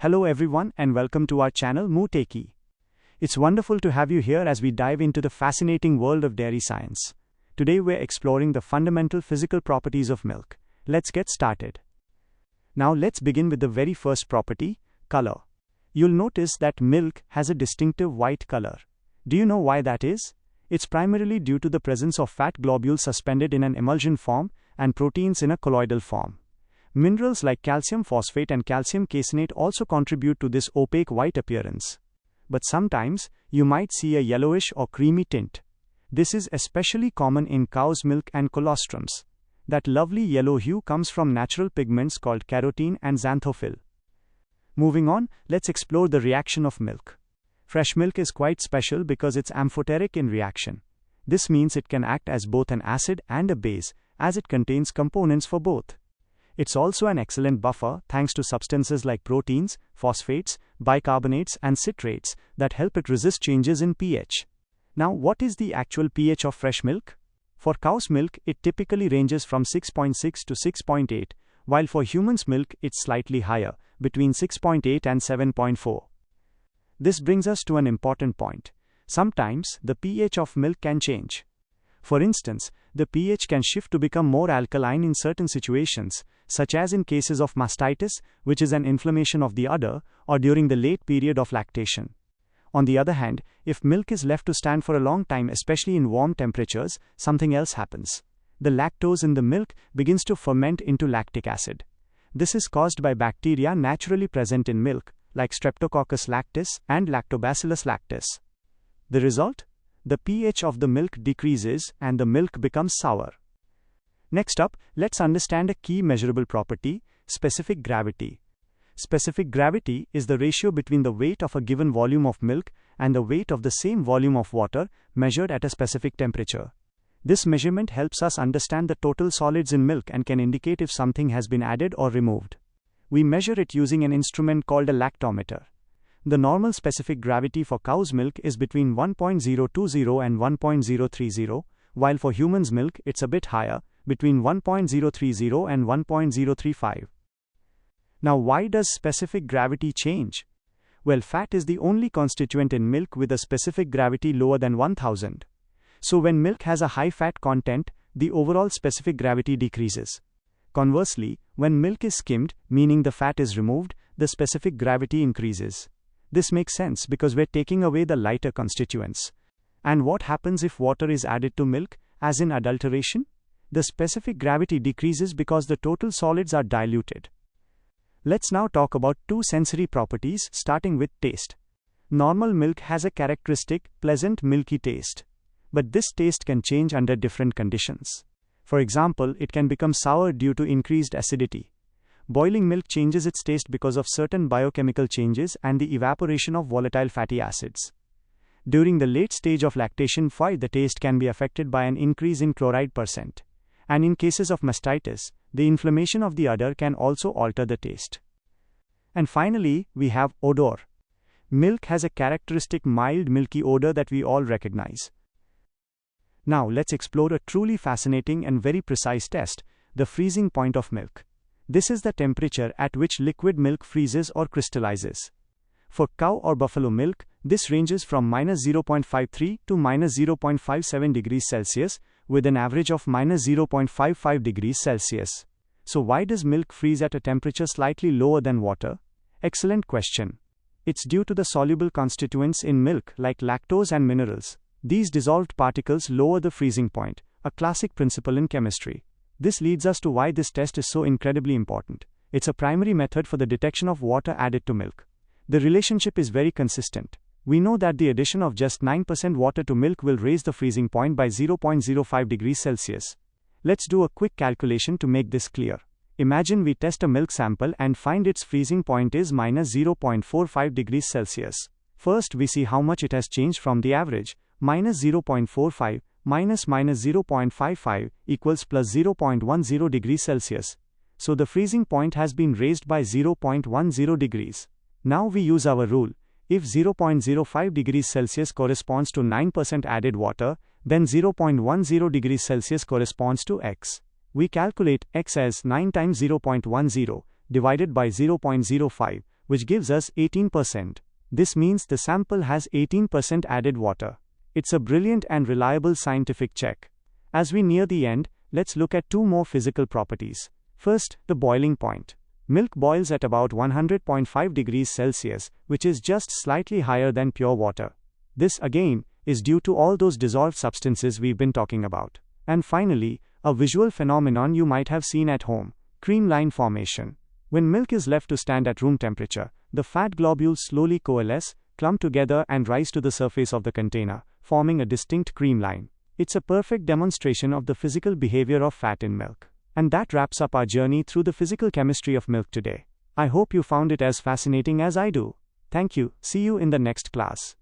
Hello everyone and welcome to our channel Mootechie. It's wonderful to have you here as we dive into the fascinating world of dairy science. Today we're exploring the fundamental physical properties of milk. Let's get started. Now let's begin with the very first property, color. You'll notice that milk has a distinctive white color. Do you know why that is? It's primarily due to the presence of fat globules suspended in an emulsion form and proteins in a colloidal form. Minerals like calcium phosphate and calcium caseinate also contribute to this opaque white appearance. But sometimes, you might see a yellowish or creamy tint. This is especially common in cow's milk and colostrums. That lovely yellow hue comes from natural pigments called carotene and xanthophyll. Moving on, let's explore the reaction of milk. Fresh milk is quite special because it's amphoteric in reaction. This means it can act as both an acid and a base, as it contains components for both. It's also an excellent buffer thanks to substances like proteins, phosphates, bicarbonates and citrates that help it resist changes in pH. Now, what is the actual pH of fresh milk? For cow's milk, it typically ranges from 6.6 to 6.8, while for humans' milk, it's slightly higher, between 6.8 and 7.4. This brings us to an important point. Sometimes, the pH of milk can change. For instance, the pH can shift to become more alkaline in certain situations, such as in cases of mastitis, which is an inflammation of the udder, or during the late period of lactation. On the other hand, if milk is left to stand for a long time, especially in warm temperatures, something else happens. The lactose in the milk begins to ferment into lactic acid. This is caused by bacteria naturally present in milk, like Streptococcus lactis and Lactobacillus lactis. The result? The pH of the milk decreases and the milk becomes sour. Next up, let's understand a key measurable property, specific gravity. Specific gravity is the ratio between the weight of a given volume of milk and the weight of the same volume of water measured at a specific temperature. This measurement helps us understand the total solids in milk and can indicate if something has been added or removed. We measure it using an instrument called a lactometer. The normal specific gravity for cow's milk is between 1.020 and 1.030, while for humans' milk it's a bit higher, between 1.030 and 1.035. Now, why does specific gravity change? Well, fat is the only constituent in milk with a specific gravity lower than 1000. So when milk has a high fat content, the overall specific gravity decreases. Conversely, when milk is skimmed, meaning the fat is removed, the specific gravity increases. This makes sense because we're taking away the lighter constituents. And what happens if water is added to milk, as in adulteration? The specific gravity decreases because the total solids are diluted. Let's now talk about two sensory properties, starting with taste. Normal milk has a characteristic, pleasant milky taste. But this taste can change under different conditions. For example, it can become sour due to increased acidity. Boiling milk changes its taste because of certain biochemical changes and the evaporation of volatile fatty acids. During the late stage of lactation, the taste can be affected by an increase in chloride percent. And in cases of mastitis, the inflammation of the udder can also alter the taste. And finally, we have odor. Milk has a characteristic mild milky odor that we all recognize. Now let's explore a truly fascinating and very precise test, the freezing point of milk. This is the temperature at which liquid milk freezes or crystallizes. For cow or buffalo milk, this ranges from -0.53 to -0.57 degrees Celsius, with an average of -0.55 degrees Celsius. So why does milk freeze at a temperature slightly lower than water? Excellent question. It's due to the soluble constituents in milk like lactose and minerals. These dissolved particles lower the freezing point, a classic principle in chemistry. This leads us to why this test is so incredibly important. It's a primary method for the detection of water added to milk. The relationship is very consistent. We know that the addition of just 9% water to milk will raise the freezing point by 0.05 degrees Celsius. Let's do a quick calculation to make this clear. Imagine we test a milk sample and find its freezing point is -0.45 degrees Celsius. First, we see how much it has changed from the average. -0.45 minus -0.55 equals plus 0.10 degrees Celsius. So the freezing point has been raised by 0.10 degrees. Now we use our rule. If 0.05 degrees Celsius corresponds to 9% added water, then 0.10 degrees Celsius corresponds to X. We calculate X as 9 times 0.10 divided by 0.05, which gives us 18%. This means the sample has 18% added water. It's a brilliant and reliable scientific check. As we near the end, let's look at two more physical properties. First, the boiling point. Milk boils at about 100.5 degrees Celsius, which is just slightly higher than pure water. This, again, is due to all those dissolved substances we've been talking about. And finally, a visual phenomenon you might have seen at home: cream line formation. When milk is left to stand at room temperature, the fat globules slowly coalesce, clump together and rise to the surface of the container, forming a distinct cream line. It's a perfect demonstration of the physical behavior of fat in milk. And that wraps up our journey through the physical chemistry of milk today. I hope you found it as fascinating as I do. Thank you. See you in the next class.